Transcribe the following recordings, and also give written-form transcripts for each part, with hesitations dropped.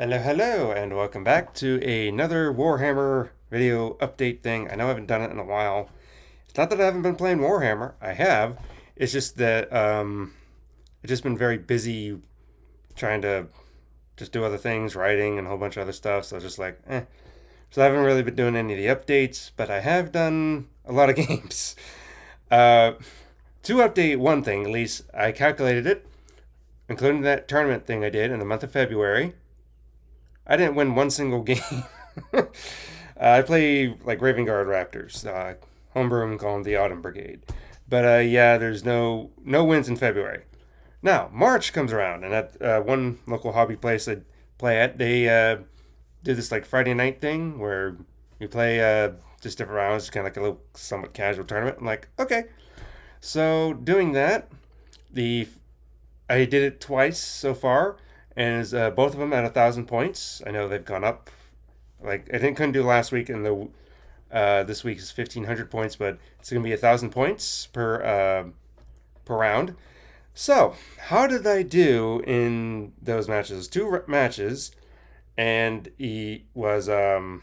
Hello, and welcome back to another Warhammer video update thing. I know I haven't done it in a while. It's not that I haven't been playing Warhammer. I have. It's just that I've just been very busy trying to just do other things, writing and a whole bunch of other stuff. So I was just like, eh. So I haven't really been doing any of the updates, but I have done a lot of games. To update one thing, at least, I calculated it, including that tournament thing I did in the month of February. I didn't win one single game. I play like Ravenguard Raptors. Homebrew call them the Autumn Brigade. But yeah, there's no wins in February. Now, March comes around, and at one local hobby place I play at, they do this like Friday night thing where you play just different rounds, kind of like a little somewhat casual tournament. I'm like, okay. So doing that, I did it twice so far, and is both of them at 1,000 points. I know they've gone up. Like I couldn't do last week, and this week is 1,500 points, but it's gonna be 1,000 points per round. So how did I do in those matches? Two matches, and he was oh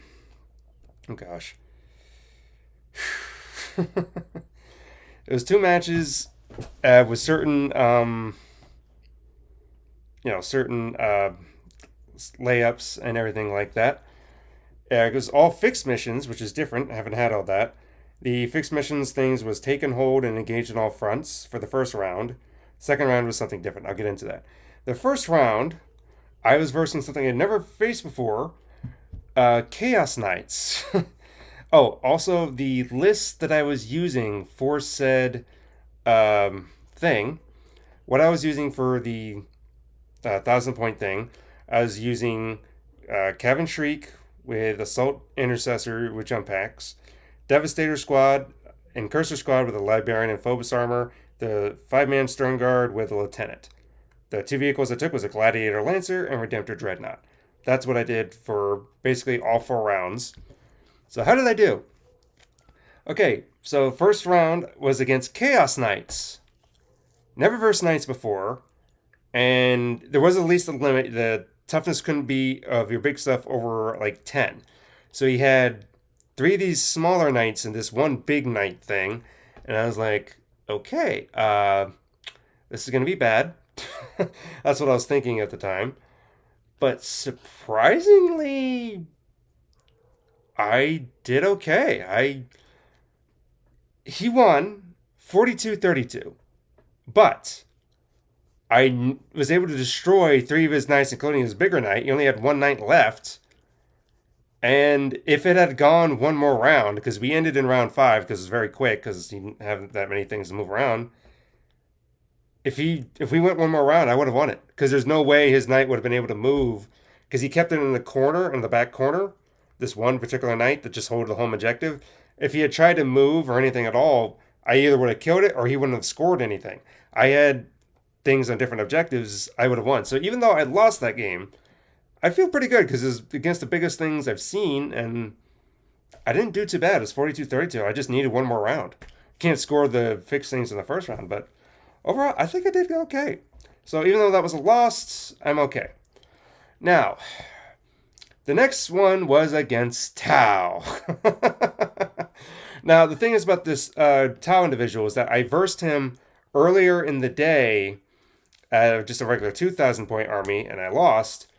gosh, it was two matches with certain certain layups and everything like that. It was all fixed missions, which is different. I haven't had all that. The fixed missions things was take and hold and engage in all fronts for the first round. Second round was something different. I'll get into that. The first round, I was versing something I'd never faced before. Chaos Knights. Oh, also the list that I was using for said thing. What I was using for the 1,000 point thing, I was using Kayvann Shriek with Assault Intercessor with jumpacks, Devastator Squad, Incursor Squad with a librarian and Phobos armor, the 5-man Sternguard with a lieutenant. The two vehicles I took was a Gladiator Lancer and Redemptor Dreadnaught. That's what I did for basically all 4 rounds. So how did I do? Okay, so first round was against Chaos Knights. Never versed Knights before. And there was at least a limit. The toughness couldn't be of your big stuff over like 10. So he had 3 of these smaller knights and this one big knight thing. And I was like, okay, this is going to be bad. That's what I was thinking at the time. But surprisingly, I did okay. He won 42-32. But I was able to destroy 3 of his knights, including his bigger knight. He only had 1 knight left. And if it had gone one more round, because we ended in round 5, because it's very quick, because he didn't have that many things to move around. If we went one more round, I would have won it. Because there's no way his knight would have been able to move. Because he kept it in the corner, in the back corner. This one particular knight that just held the home objective. If he had tried to move or anything at all, I either would have killed it or he wouldn't have scored anything. I had things on different objectives, I would have won. So even though I lost that game, I feel pretty good because it's against the biggest things I've seen, and I didn't do too bad. It's 42-32. I just needed one more round. Can't score the fixed things in the first round, but overall, I think I did okay. So even though that was a loss, I'm okay. Now, the next one was against Tau. Now, the thing is about this Tau individual is that I versed him earlier in the day, just a regular 2,000 point army, and I lost.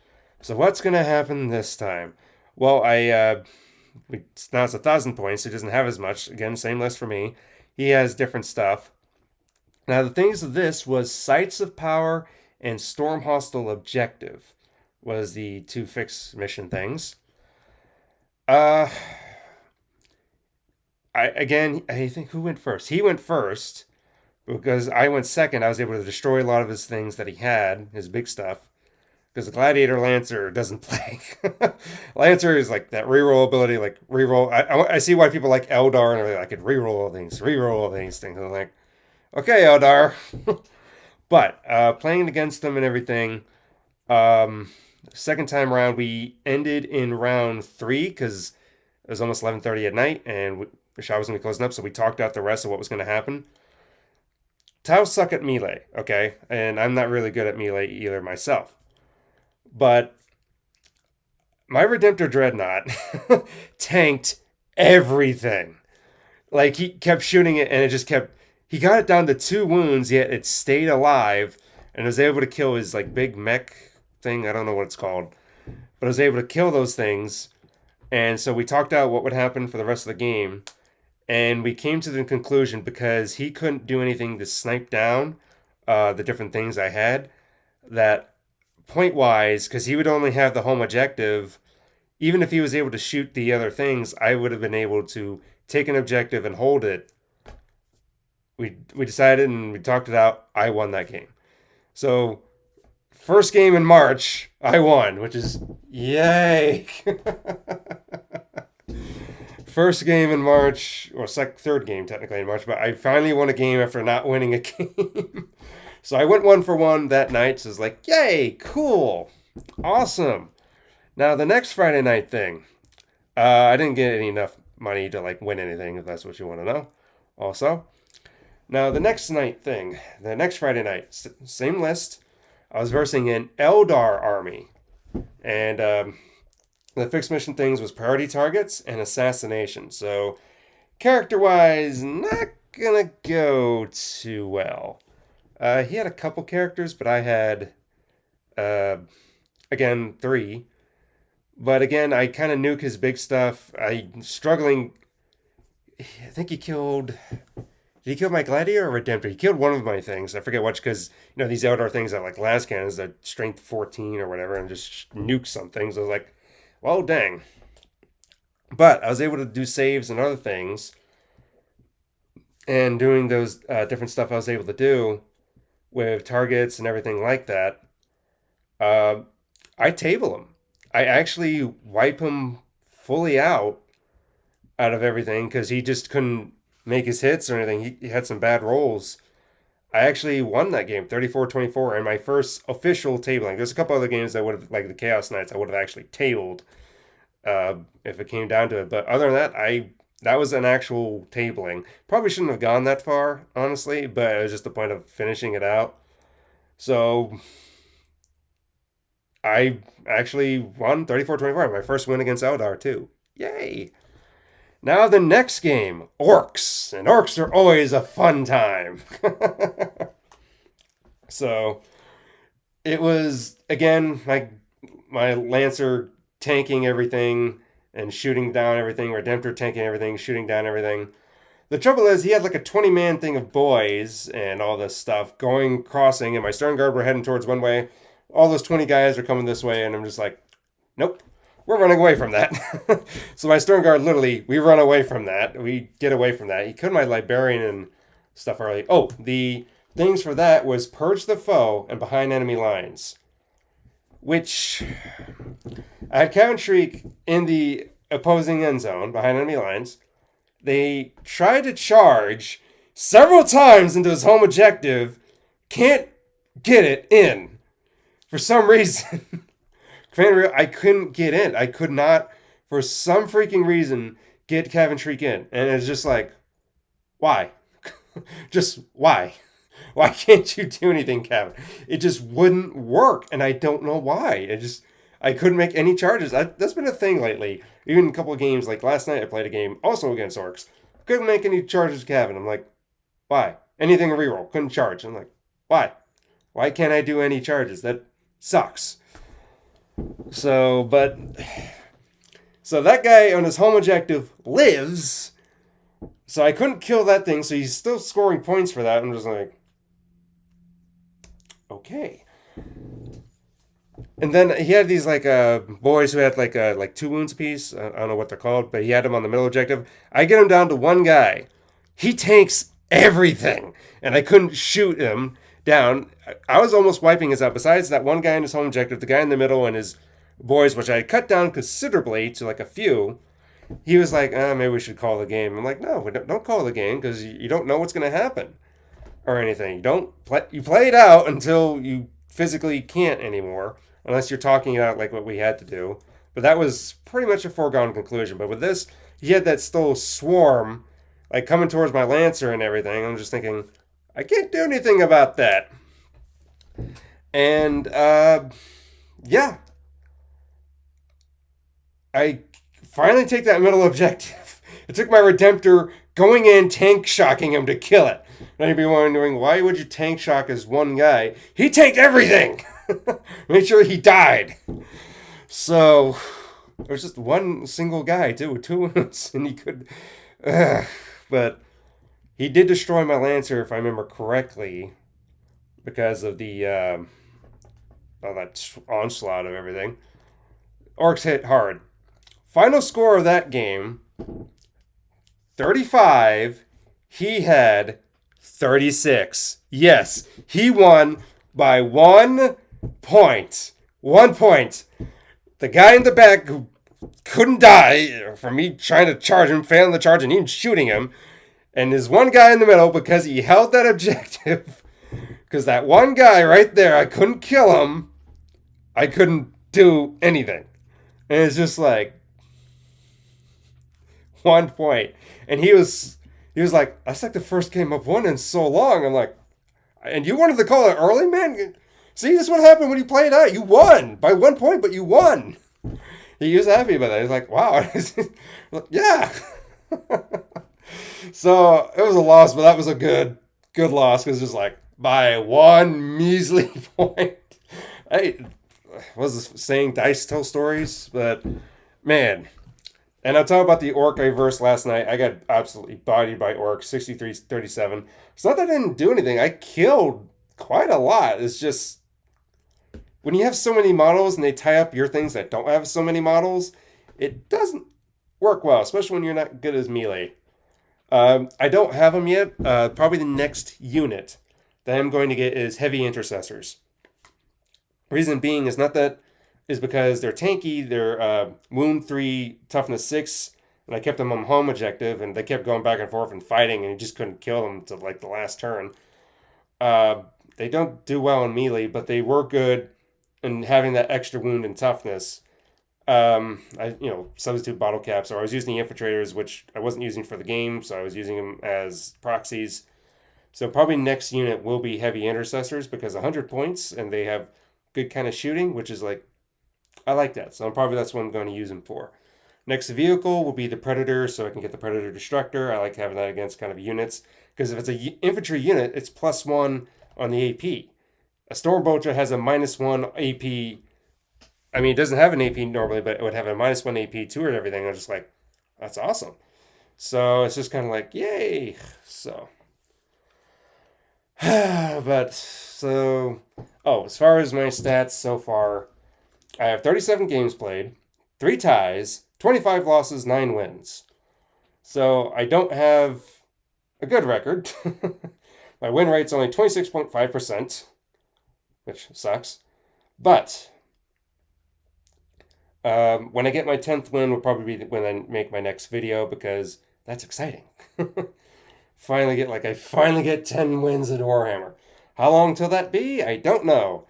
So what's going to happen this time? Well, now it's 1,000 points, so he doesn't have as much. Again, same list for me. He has different stuff. Now, the things of this was Sites of Power and Storm Hostile Objective was the 2 fixed mission things. I think who went first? He went first. Because I went second, I was able to destroy a lot of his things that he had, his big stuff. Because the Gladiator Lancer doesn't play. Lancer is like that reroll ability, like reroll. I see why people like Eldar and I could reroll things. I'm like, okay, Eldar. But playing against them and everything, second time around, we ended in round 3 because it was almost 11:30 at night and the shop was going to be closing up, so we talked out the rest of what was going to happen. Tau suck at melee, okay? And I'm not really good at melee either myself. But my Redemptor Dreadnaught tanked everything. Like, he kept shooting it, and it just kept... He got it down to 2 wounds, yet it stayed alive, and was able to kill his, like, big mech thing. I don't know what it's called. But I was able to kill those things. And so we talked out what would happen for the rest of the game. And we came to the conclusion, because he couldn't do anything to snipe down the different things I had, that point-wise, because he would only have the home objective, even if he was able to shoot the other things, I would have been able to take an objective and hold it. We decided and we talked it out. I won that game. So, first game in March, I won, which is yay. First game in March, or third game technically in March, but I finally won a game after not winning a game. So I went 1-for-1 that night, so it's like, yay, cool, awesome. Now the next Friday night thing, I didn't get enough money to like win anything, if that's what you want to know. Also, now the next night thing, the next Friday night, same list. I was versing an Eldar army, and the fixed mission things was priority targets and assassination. So character-wise, not gonna go too well. He had a couple characters, but I had, again, 3. But again, I kind of nuke his big stuff. I'm struggling. I think he killed... Did he kill my Gladiator or Redemptor? He killed one of my things. I forget which, because, you know, these Eldar things are like las cannons, they're strength 14 or whatever, and just nuke some things. I was like, well, dang. But I was able to do saves and other things. And doing those different stuff I was able to do with targets and everything like that, I table him. I actually wipe him fully out of everything because he just couldn't make his hits or anything. He had some bad rolls. I actually won that game, 34-24, and my first official tabling. There's a couple other games that would have, like the Chaos Knights, I would have actually tabled if it came down to it. But other than that, that was an actual tabling. Probably shouldn't have gone that far, honestly, but it was just the point of finishing it out. So I actually won 34-24, my first win against Eldar too. Yay! Now the next game, Orks. And Orks are always a fun time. So it was, again, like my Lancer tanking everything and shooting down everything. Redemptor tanking everything, shooting down everything. The trouble is, he had like a 20-man thing of boys and all this stuff crossing, and my Sternguard were heading towards one way. All those 20 guys are coming this way, and I'm just like, nope, we're running away from that. So my Sternguard, literally, we run away from that. We get away from that. He killed my librarian and stuff early. Oh, the things for that was purge the foe and behind enemy lines, which I had Kayvann Shriek in the opposing end zone behind enemy lines. They tried to charge several times into his home objective, can't get it in. For some reason, I couldn't get in. I could not, for some freaking reason, get Kayvann Shriek in. And it's just like, why? Just why? Why can't you do anything, Kayvann? It just wouldn't work, and I don't know why. I couldn't make any charges. That's been a thing lately. Even a couple of games, like last night I played a game, also against Orks. Couldn't make any charges, Kayvann. I'm like, why? Anything reroll, couldn't charge. I'm like, why? Why can't I do any charges? That sucks. So that guy on his home objective lives. So I couldn't kill that thing, so he's still scoring points for that. I'm just like, okay. And then he had these like boys who had like 2 wounds apiece. I don't know what they're called, but he had them on the middle objective. I get him down to one guy. He tanks everything, and I couldn't shoot him down. I was almost wiping his out. Besides that one guy in his home objective, the guy in the middle and his boys, which I had cut down considerably to like a few. He was like, maybe we should call the game. I'm like, no, don't call the game because you don't know what's going to happen or anything. You play it out until you physically can't anymore, unless you're talking about like what we had to do. But that was pretty much a foregone conclusion. But with this, he had that still swarm like coming towards my Lancer and everything. I'm just thinking, I can't do anything about that. And yeah. I finally take that middle objective. It took my Redemptor going in, tank shocking him to kill it. Now you'd be wondering, why would you tank shock as one guy? He tanked everything! Made sure he died. So, there was just one single guy, too, with 2 wounds, and he could... but he did destroy my Lancer, if I remember correctly, because of the... that onslaught of everything. Orks hit hard. Final score of that game, 35. He had 36. Yes, he won by 1 point. 1 point. The guy in the back who couldn't die from me trying to charge him, failing the charge, and even shooting him. And there's one guy in the middle because he held that objective. Because that one guy right there, I couldn't kill him. I couldn't do anything. And it's just like 1 point. And he was like, that's like the first game I've won in so long. I'm like, and you wanted to call it early, man? See, this is what happened when you played out. You won by 1 point, but you won. He was happy about that. He's like, wow. Yeah. So it was a loss, but that was a good loss because it's just like by 1 measly point. Hey, was this saying dice tell stories? But man, and I'll talk about the Ork I versed last night. I got absolutely bodied by Ork, 63-37. It's not that I didn't do anything. I killed quite a lot. It's just when you have so many models and they tie up your things that don't have so many models, it doesn't work well, especially when you're not good as melee. I don't have them yet. Probably the next unit that I'm going to get is heavy intercessors. Reason being is because they're tanky. They're wound 3, toughness 6, and I kept them on home objective, and they kept going back and forth and fighting, and you just couldn't kill them until like the last turn. They don't do well in melee, but they were good in having that extra wound and toughness. Substitute bottle caps, or I was using the infiltrators, which I wasn't using for the game, so I was using them as proxies. So probably next unit will be heavy intercessors because 100 points, and they have good kind of shooting, which is like, I like that. So that's what I'm going to use them for. Next vehicle will be the Predator, so I can get the Predator Destructor. I like having that against kind of units, because if it's an infantry unit, it's +1 on the AP. A Stormbolter has a -1 AP. I mean, it doesn't have an AP normally, but it would have a -1 AP to it and everything. I'm just like, that's awesome. So it's just kind of like, yay. So, as far as my stats so far, I have 37 games played, 3 ties, 25 losses, 9 wins. So I don't have a good record. My win rate's only 26.5%, which sucks. But when I get my 10th win will probably be when I make my next video, because that's exciting. I finally get 10 wins in Warhammer. How long till that be? I don't know.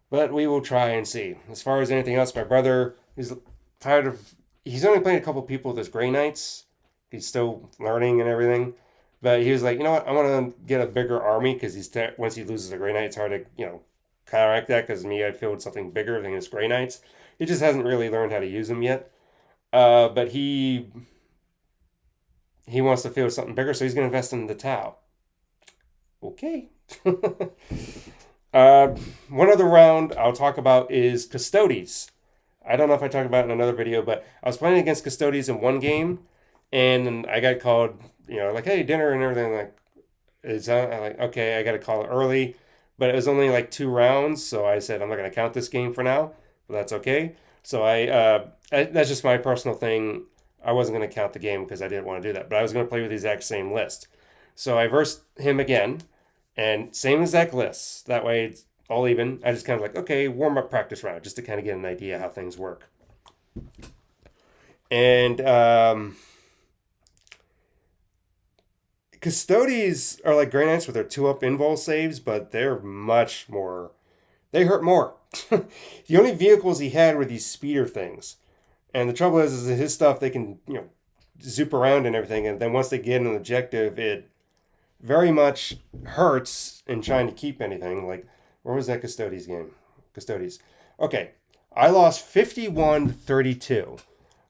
But we will try and see. As far as anything else, my brother is tired of... He's only playing a couple people with his Grey Knights. He's still learning and everything. But he was like, you know what? I want to get a bigger army, because once he loses a Grey Knight, it's hard to, counteract that, because me, I filled something bigger than his Grey Knights. He just hasn't really learned how to use them yet. But he wants to field something bigger, so he's going to invest in the Tau. Okay. One other round I'll talk about is Custodes. I don't know if I talked about it in another video, but I was playing against Custodes in one game, and I got called, like, hey, dinner and everything. I'm like, okay, I got to call it early, but it was only like 2 rounds, so I said I'm not going to count this game for now, but that's okay. So that's just my personal thing. I wasn't going to count the game because I didn't want to do that, but I was going to play with the exact same list. So I versed him again, and same exact lists. That way it's all even. I just kind of like, okay, warm up practice round, just to kind of get an idea how things work. And Custodes are like Grey Knights with their 2-up invul saves, but they're much more... They hurt more. The only vehicles he had were these speeder things. And the trouble is that his stuff, they can, zoop around and everything. And then once they get an objective, it very much hurts in trying to keep anything. Like, where was that Custodes game? Custodes. Okay. I lost 51-32.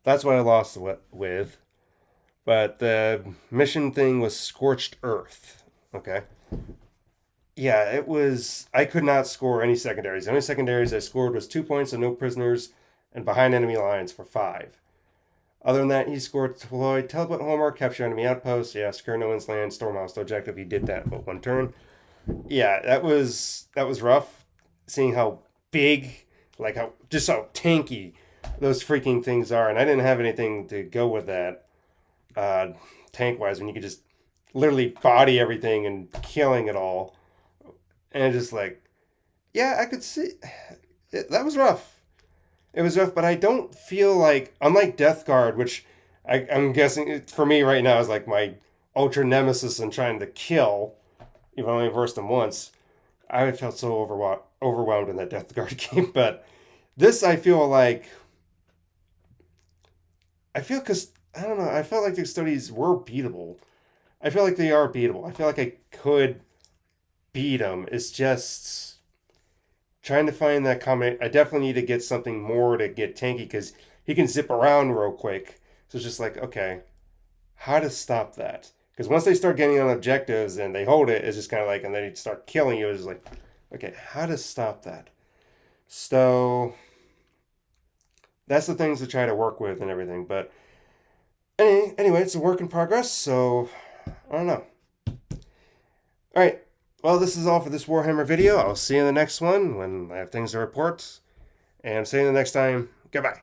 That's what I lost with. But the mission thing was Scorched Earth. Okay. Yeah, it was. I could not score any secondaries. The only secondaries I scored was 2 points and no prisoners, and behind enemy lines for 5. Other than that, he scored deploy, teleport homework, capture enemy outposts. Yeah, secure no one's land, storm hostile objective. He did that but 1 turn. Yeah, that was rough. Seeing how big, like how just how tanky those freaking things are, and I didn't have anything to go with that tank wise when you could just literally body everything and killing it all, and just like, yeah, I could see that was rough. It was rough, but I don't feel like, unlike Death Guard, which I'm guessing for me right now is like my ultra nemesis and trying to kill. You've only versed him once. I felt so overwhelmed in that Death Guard game, but this I feel like because I don't know. I felt like the studies were beatable. I feel like they are beatable. I feel like I could beat them. It's just trying to find that comment. I definitely need to get something more to get tanky because he can zip around real quick. So it's just like, okay, how to stop that? Because once they start getting on objectives and they hold it, it's just kind of like, and then they start killing you. It's just like, okay, how to stop that? So that's the things to try to work with and everything. But anyway, it's a work in progress. So I don't know. All right. Well, this is all for this Warhammer video. I'll see you in the next one when I have things to report. And see you the next time. Goodbye.